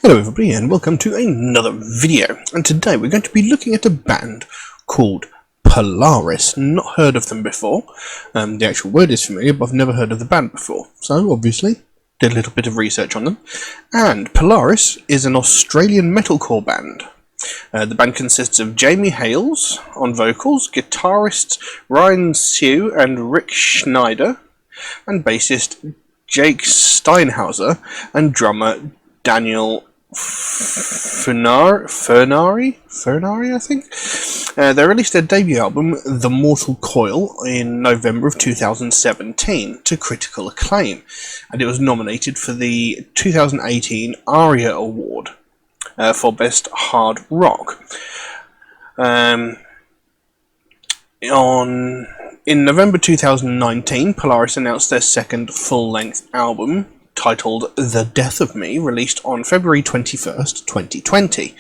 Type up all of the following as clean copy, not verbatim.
Hello everybody and welcome to another video, and today we're going to be looking at a band called Polaris. Not heard of them before. The actual word is familiar, but I've never heard of the band before, so obviously did a little bit of research on them. And Polaris is an Australian metalcore band. The band consists of Jamie Hales on vocals, guitarists Ryan Sue and Rick Schneider, and bassist Jake Steinhauser, and drummer Daniel Fernari, I think. They released their debut album, The Mortal Coil, in November of 2017 to critical acclaim, and it was nominated for the 2018 ARIA Award for Best Hard Rock. In November 2019, Polaris announced their second full-length album, titled The Death of Me, released on February 21st, 2020.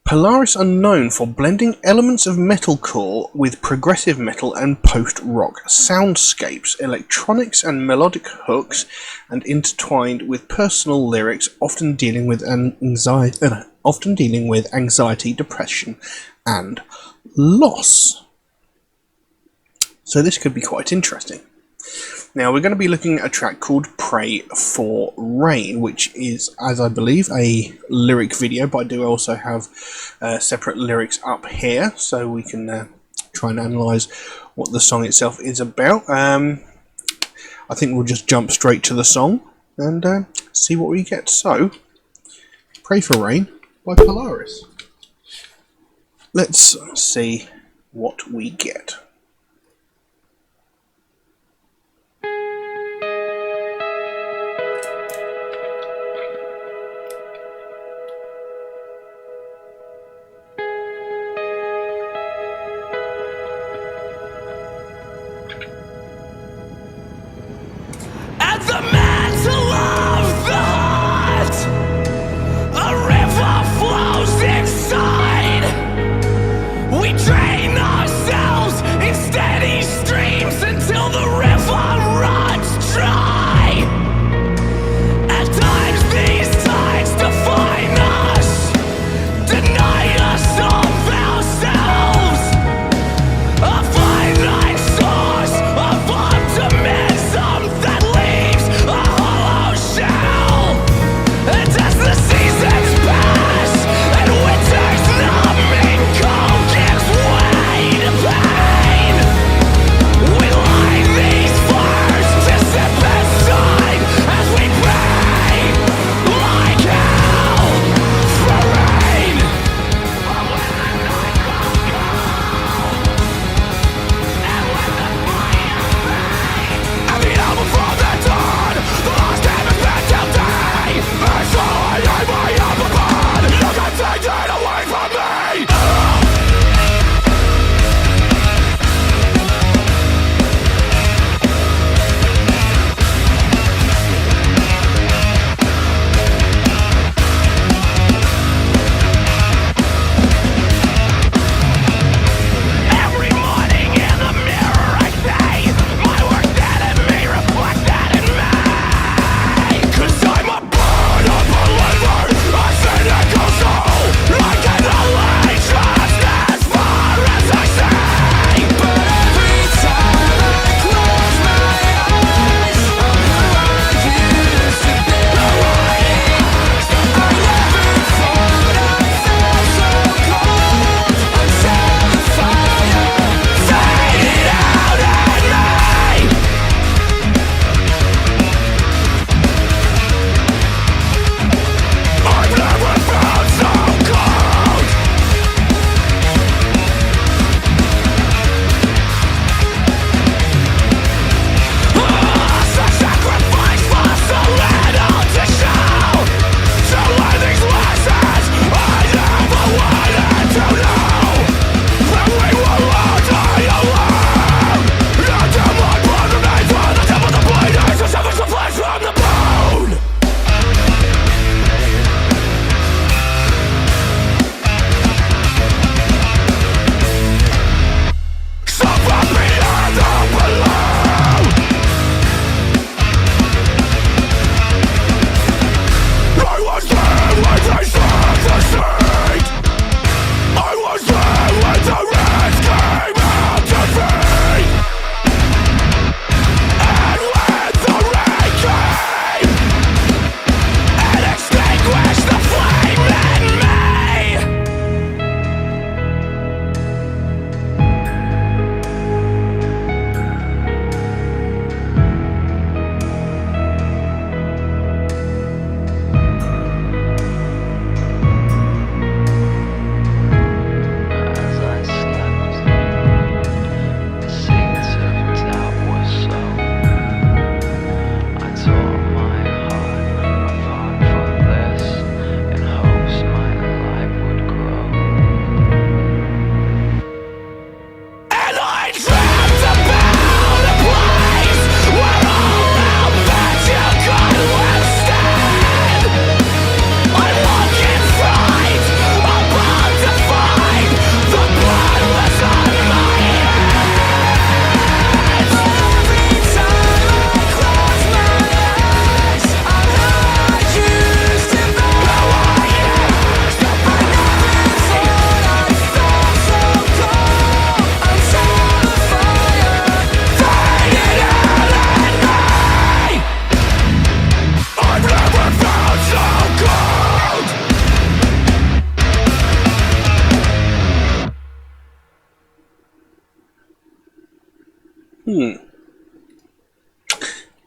Polaris are known for blending elements of metalcore with progressive metal and post-rock soundscapes, electronics and melodic hooks, and intertwined with personal lyrics, often dealing with anxiety, depression, and loss. So this could be quite interesting. Now we're going to be looking at a track called Pray for Rain, which is, as I believe, a lyric video, but I do also have separate lyrics up here, so we can try and analyse what the song itself is about. I think we'll just jump straight to the song and see what we get. So, Pray for Rain by Polaris. Let's see what we get. The mantle of the heart, a river flows inside. We drain ourselves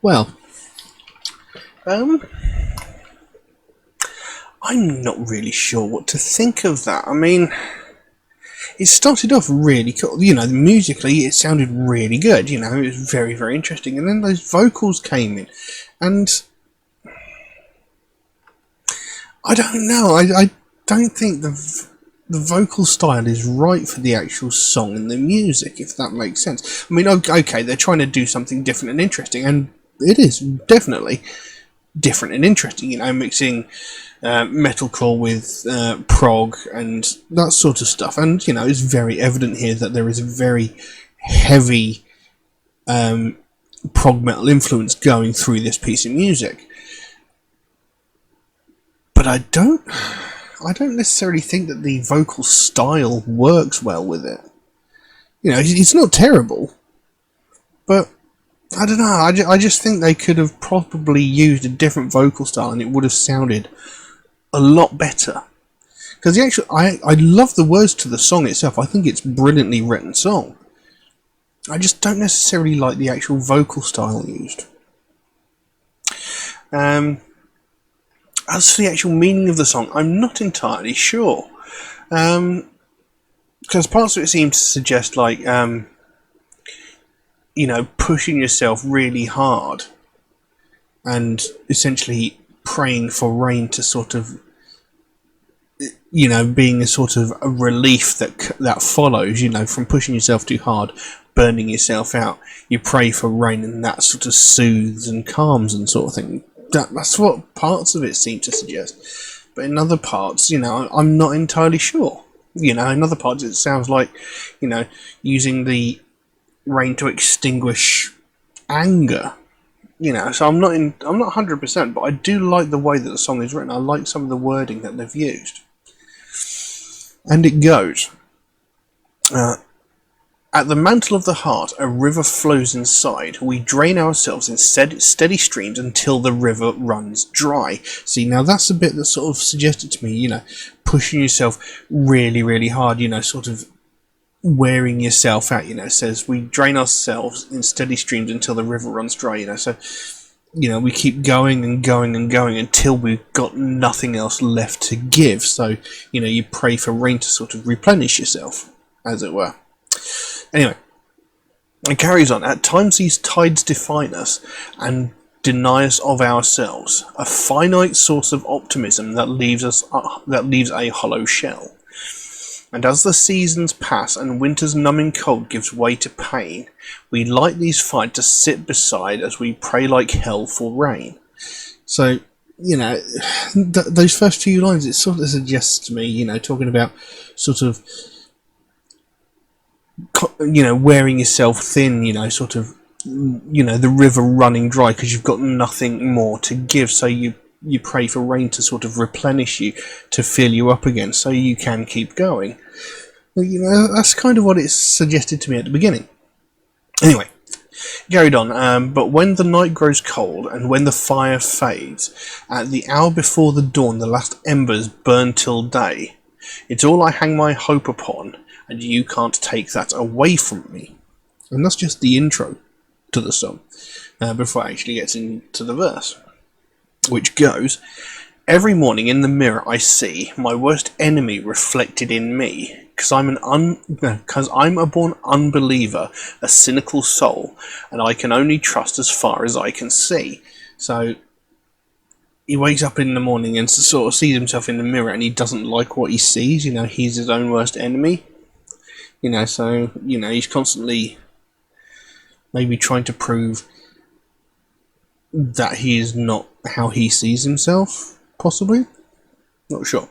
Well, I'm not really sure what to think of that. I mean, it started off really cool, you know, musically it sounded really good, you know, it was very, very interesting, and then those vocals came in, and I don't know, I don't think the vocal style is right for the actual song and the music, if that makes sense. I mean, okay, they're trying to do something different and interesting, and it is definitely different and interesting, you know, mixing metalcore with prog and that sort of stuff. And, you know, it's very evident here that there is a very heavy prog metal influence going through this piece of music. But I don't necessarily think that the vocal style works well with it. You know, it's not terrible, but I don't know, I just think they could have probably used a different vocal style and it would have sounded a lot better. Because I love the words to the song itself. I think it's a brilliantly written song. I just don't necessarily like the actual vocal style used. As for the actual meaning of the song, I'm not entirely sure. Because parts of it seem to suggest, like, you know, pushing yourself really hard and essentially praying for rain to sort of, you know, being a sort of a relief that follows, you know, from pushing yourself too hard, burning yourself out. You pray for rain and that sort of soothes and calms and sort of thing. That's what parts of it seem to suggest. But in other parts, you know, I'm not entirely sure. You know, in other parts it sounds like, you know, using the rain to extinguish anger. You know, so I'm not 100%, but I do like the way that the song is written. I like some of the wording that they've used. And it goes, at the mantle of the heart, a river flows inside. We drain ourselves in steady streams until the river runs dry. See, now that's a bit that sort of suggested to me, you know, pushing yourself really, really hard, you know, sort of wearing yourself out, you know. It says we drain ourselves in steady streams until the river runs dry, you know. So, you know, we keep going and going and going until we've got nothing else left to give. So, you know, you pray for rain to sort of replenish yourself, as it were. Anyway, it carries on. At times these tides define us and deny us of ourselves, a finite source of optimism that leaves a hollow shell. And as the seasons pass and winter's numbing cold gives way to pain, we light these fires to sit beside as we pray like hell for rain. So, you know, those first few lines, it sort of suggests to me, you know, talking about sort of, you know, wearing yourself thin, you know, sort of, you know, the river running dry because you've got nothing more to give, so you pray for rain to sort of replenish you, to fill you up again, so you can keep going. You know, that's kind of what it suggested to me at the beginning. Anyway, carried on. But when the night grows cold and when the fire fades, at the hour before the dawn the last embers burn till day. It's all I hang my hope upon, and you can't take that away from me. And that's just the intro to the song, before I actually get into the verse, which goes, every morning in the mirror I see my worst enemy reflected in me, because I'm a born unbeliever, a cynical soul, and I can only trust as far as I can see. So he wakes up in the morning and sort of sees himself in the mirror and he doesn't like what he sees, you know, he's his own worst enemy. You know, so, you know, he's constantly maybe trying to prove that he is not how he sees himself, possibly? Not sure.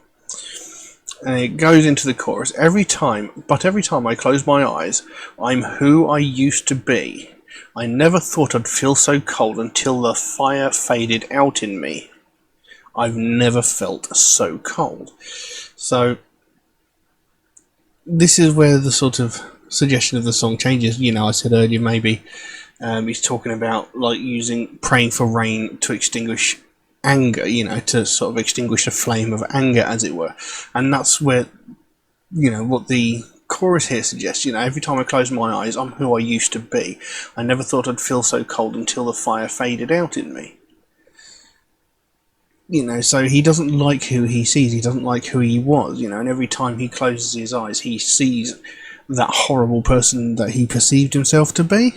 And it goes into the chorus. Every time I close my eyes, I'm who I used to be. I never thought I'd feel so cold until the fire faded out in me. I've never felt so cold. So this is where the sort of suggestion of the song changes. You know, I said earlier maybe he's talking about like praying for rain to extinguish anger, you know, to sort of extinguish a flame of anger, as it were. And that's where, you know, what the chorus here suggests, every time I close my eyes, I'm who I used to be. I never thought I'd feel so cold until the fire faded out in me. So he doesn't like who he sees, he doesn't like who he was, and every time he closes his eyes, he sees that horrible person that he perceived himself to be.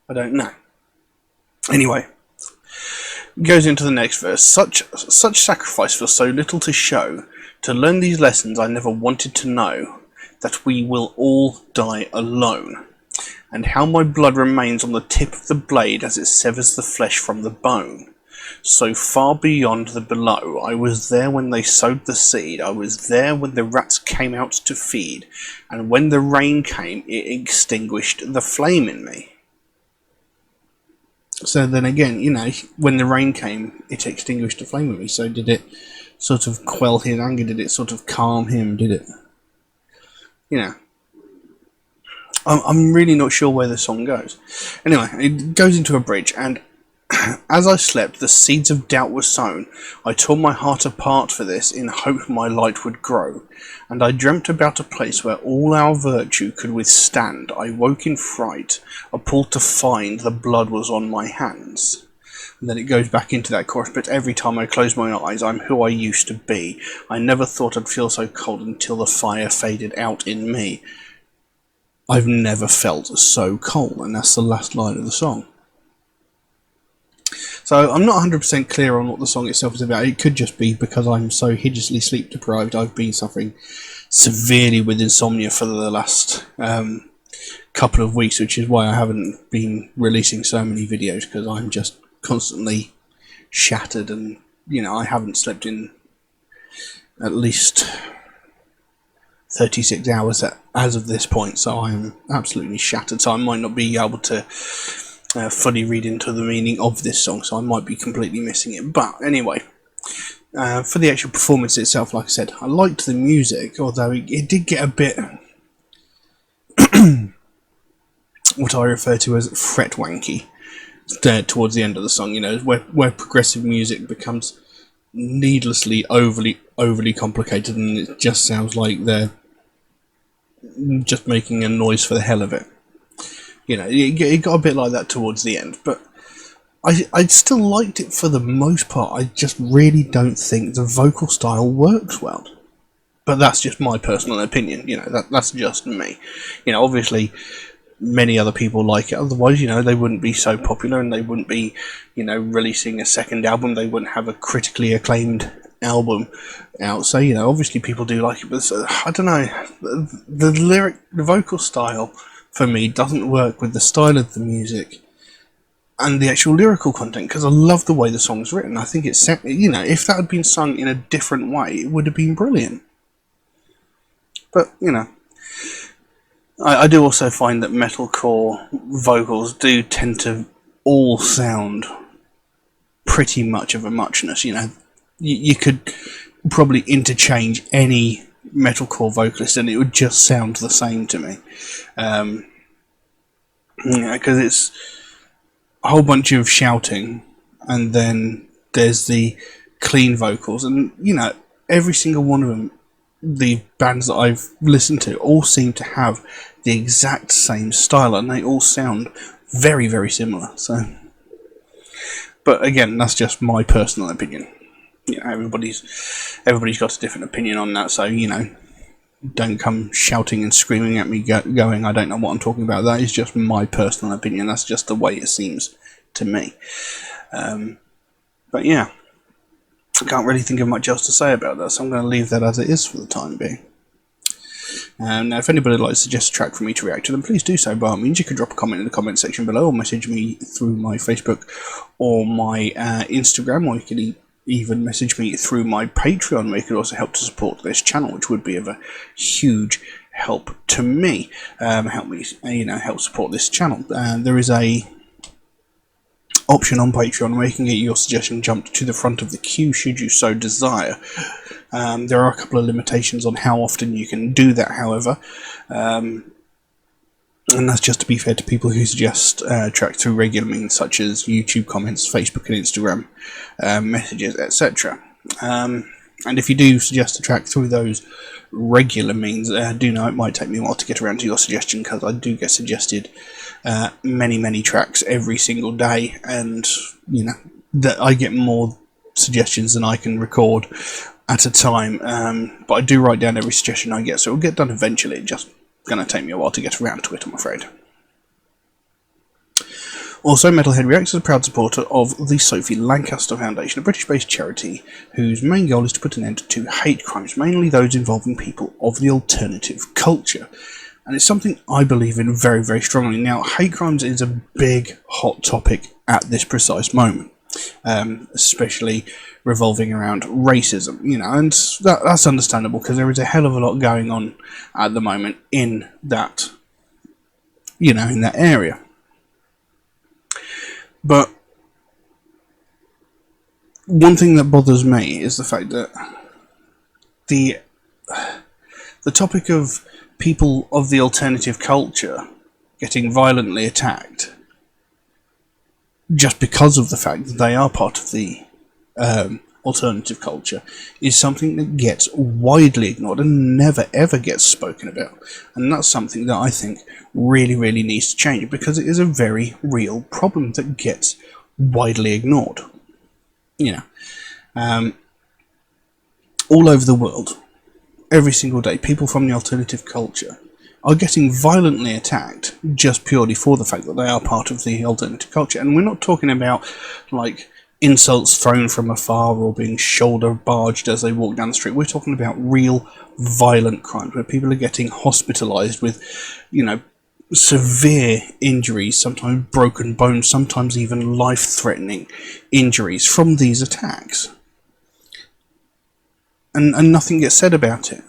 I don't know. Anyway, goes into the next verse. Such sacrifice for so little to show. To learn these lessons I never wanted to know, that we will all die alone. And how my blood remains on the tip of the blade as it severs the flesh from the bone. So far beyond the below, I was there when they sowed the seed, I was there when the rats came out to feed, and when the rain came, it extinguished the flame in me. So then again, when the rain came, it extinguished the flame in me, so did it sort of quell his anger, did it sort of calm him, did it? I'm really not sure where the song goes. Anyway, it goes into a bridge, and as I slept, the seeds of doubt were sown. I tore my heart apart for this, in hope my light would grow. And I dreamt about a place where all our virtue could withstand. I woke in fright, appalled to find the blood was on my hands. And then it goes back into that chorus, but every time I close my eyes, I'm who I used to be. I never thought I'd feel so cold until the fire faded out in me. I've never felt so cold, and that's the last line of the song. So I'm not 100% clear on what the song itself is about. It could just be because I'm so hideously sleep deprived. I've been suffering severely with insomnia for the last couple of weeks, which is why I haven't been releasing so many videos, because I'm just constantly shattered, and I haven't slept in at least 36 hours as of this point, so I'm absolutely shattered. So I might not be able to fully read into the meaning of this song, so I might be completely missing it. But anyway, for the actual performance itself, like I said, I liked the music, although it did get a bit what I refer to as fret wanky towards the end of the song, where progressive music becomes needlessly overly complicated, and it just sounds like they're just making a noise for the hell of it. It got a bit like that towards the end, but I still liked it for the most part. I just really don't think the vocal style works well. But that's just my personal opinion, that's just me. Obviously, many other people like it, otherwise, they wouldn't be so popular, and they wouldn't be, releasing a second album, they wouldn't have a critically acclaimed album out. So, obviously people do like it, but I don't know, the vocal style for me doesn't work with the style of the music and the actual lyrical content, because I love the way the song's written. I think it's, if that had been sung in a different way, it would have been brilliant. But, I do also find that metalcore vocals do tend to all sound pretty much of a muchness. You could probably interchange any metalcore vocalist and it would just sound the same to me. Because it's a whole bunch of shouting, and then there's the clean vocals, and every single one of them, the bands that I've listened to, all seem to have the exact same style, and they all sound very, very similar. So, but again, that's just my personal opinion. Everybody's got a different opinion on that. So don't come shouting and screaming at me, going, I don't know what I'm talking about. That is just my personal opinion. That's just the way it seems to me. But yeah, I can't really think of much else to say about that, so I'm going to leave that as it is for the time being. Now, if anybody would like to suggest a track for me to react to, then please do so. By all means, you can drop a comment in the comment section below, or message me through my Facebook or my Instagram, or you can even message me through my Patreon, where you could also help to support this channel, which would be of a huge help to me. Help support this channel. There is a option on Patreon where you can get your suggestion jumped to the front of the queue should you so desire. There are a couple of limitations on how often you can do that, however, and that's just to be fair to people who suggest tracks through regular means such as YouTube comments, Facebook and Instagram messages, etc. And if you do suggest a track through those regular means, do know it might take me a while to get around to your suggestion, because I do get suggested many tracks every single day, and that I get more suggestions than I can record at a time. But I do write down every suggestion I get, so it'll get done eventually. It's just going to take me a while to get around to it, I'm afraid. Also, Metalhead Reacts is a proud supporter of the Sophie Lancaster Foundation, a British-based charity whose main goal is to put an end to hate crimes, mainly those involving people of the alternative culture. And it's something I believe in very, very strongly. Now, hate crimes is a big, hot topic at this precise moment, especially revolving around racism, and that's understandable, because there is a hell of a lot going on at the moment in that, in that area. But one thing that bothers me is the fact that the topic of people of the alternative culture getting violently attacked just because of the fact that they are part of the alternative culture is something that gets widely ignored and never ever gets spoken about. And that's something that I think really, really needs to change, because it is a very real problem that gets widely ignored. All over the world, every single day, people from the alternative culture are getting violently attacked just purely for the fact that they are part of the alternative culture. And we're not talking about like insults thrown from afar or being shoulder barged as they walk down the street. We're talking about real violent crimes where people are getting hospitalized with, severe injuries, sometimes broken bones, sometimes even life-threatening injuries from these attacks. And nothing gets said about it,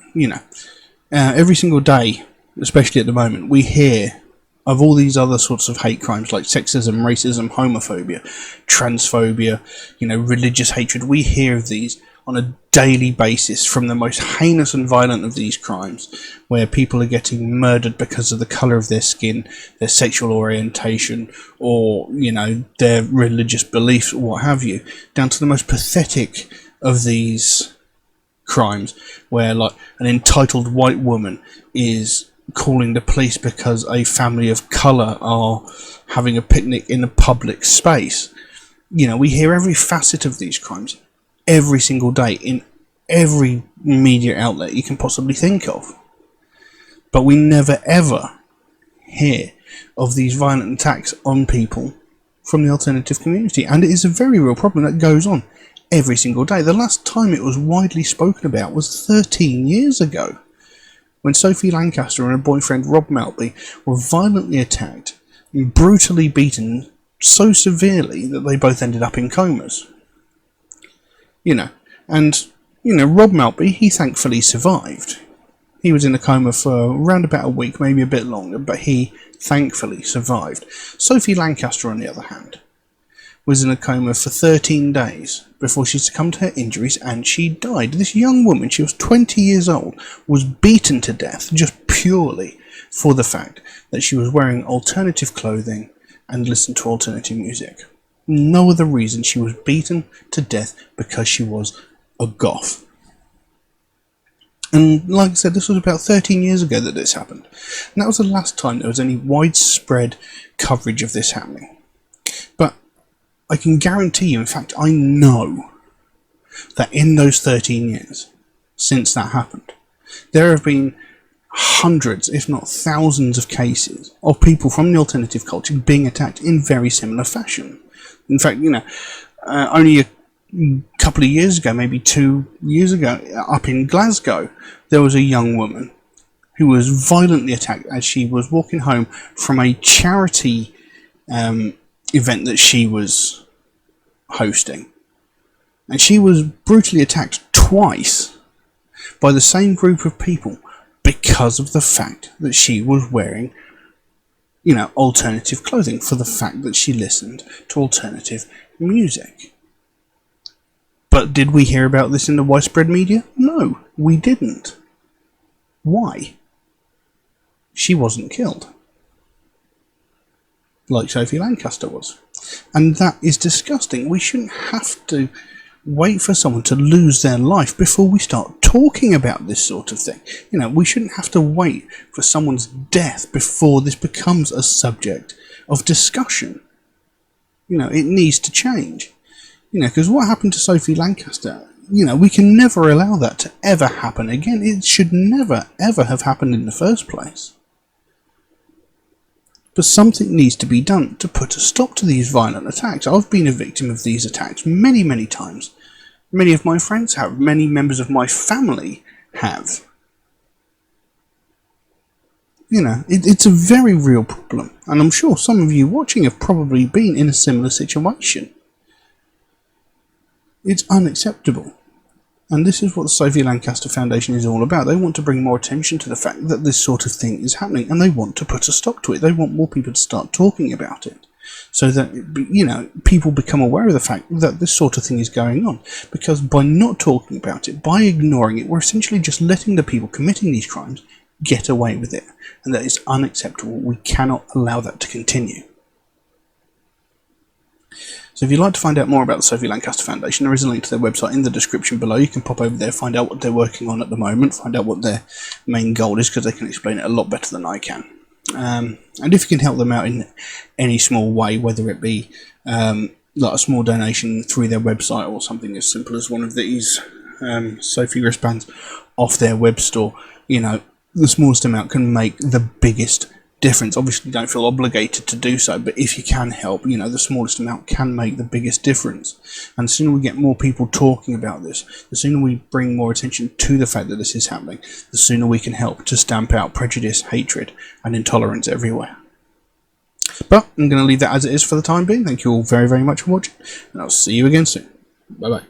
every single day, especially at the moment, we hear of all these other sorts of hate crimes like sexism, racism, homophobia, transphobia, religious hatred. We hear of these on a daily basis from the most heinous and violent of these crimes, where people are getting murdered because of the colour of their skin, their sexual orientation, or, their religious beliefs, or what have you, down to the most pathetic of these crimes, where like an entitled white woman is calling the police because a family of colour are having a picnic in a public space. We hear every facet of these crimes every single day in every media outlet you can possibly think of. But we never ever hear of these violent attacks on people from the alternative community. And it is a very real problem that goes on every single day. The last time it was widely spoken about was 13 years ago, when Sophie Lancaster and her boyfriend Rob Maltby were violently attacked and brutally beaten so severely that they both ended up in comas. Rob Maltby, he thankfully survived. He was in a coma for around about a week, maybe a bit longer, but he thankfully survived. Sophie Lancaster, on the other hand, was in a coma for 13 days before she succumbed to her injuries and she died. This young woman, she was 20 years old, was beaten to death just purely for the fact that she was wearing alternative clothing and listened to alternative music. No other reason. She was beaten to death because she was a goth. And like I said, this was about 13 years ago that this happened. And that was the last time there was any widespread coverage of this happening. But I can guarantee you, in fact, I know that in those 13 years since that happened, there have been hundreds, if not thousands, of cases of people from the alternative culture being attacked in very similar fashion. In fact, only a couple of years ago, maybe 2 years ago, up in Glasgow, there was a young woman who was violently attacked as she was walking home from a charity event that she was hosting. And she was brutally attacked twice by the same group of people because of the fact that she was wearing, alternative clothing, for the fact that she listened to alternative music. But did we hear about this in the widespread media? No, we didn't. Why? She wasn't killed, like Sophie Lancaster was. And that is disgusting. We shouldn't have to wait for someone to lose their life before we start talking about this sort of thing. You know, we shouldn't have to wait for someone's death before this becomes a subject of discussion. You know, it needs to change. You know, because what happened to Sophie Lancaster, you know, we can never allow that to ever happen again. It should never, ever have happened in the first place. But something needs to be done to put a stop to these violent attacks. I've been a victim of these attacks many, many times. Many of my friends have. Many members of my family have. You know, it's a very real problem. And I'm sure some of you watching have probably been in a similar situation. It's unacceptable. And this is what the Sophie Lancaster Foundation is all about. They want to bring more attention to the fact that this sort of thing is happening, and they want to put a stop to it. They want more people to start talking about it, so that, you know, people become aware of the fact that this sort of thing is going on. Because by not talking about it, by ignoring it, we're essentially just letting the people committing these crimes get away with it. And that is unacceptable. We cannot allow that to continue. So if you'd like to find out more about the Sophie Lancaster Foundation, there is a link to their website in the description below. You can pop over there, find out what they're working on at the moment, find out what their main goal is, because they can explain it a lot better than I can. And if you can help them out in any small way, whether it be like a small donation through their website or something as simple as one of these Sophie wristbands off their web store, you know, the smallest amount can make the biggest difference. Obviously, don't feel obligated to do so, but if you can help, you know, the smallest amount can make the biggest difference. And the sooner we get more people talking about this, the sooner we bring more attention to the fact that this is happening, the sooner we can help to stamp out prejudice, hatred, and intolerance everywhere. But I'm going to leave that as it is for the time being. Thank you all very, very much for watching, and I'll see you again soon. Bye bye.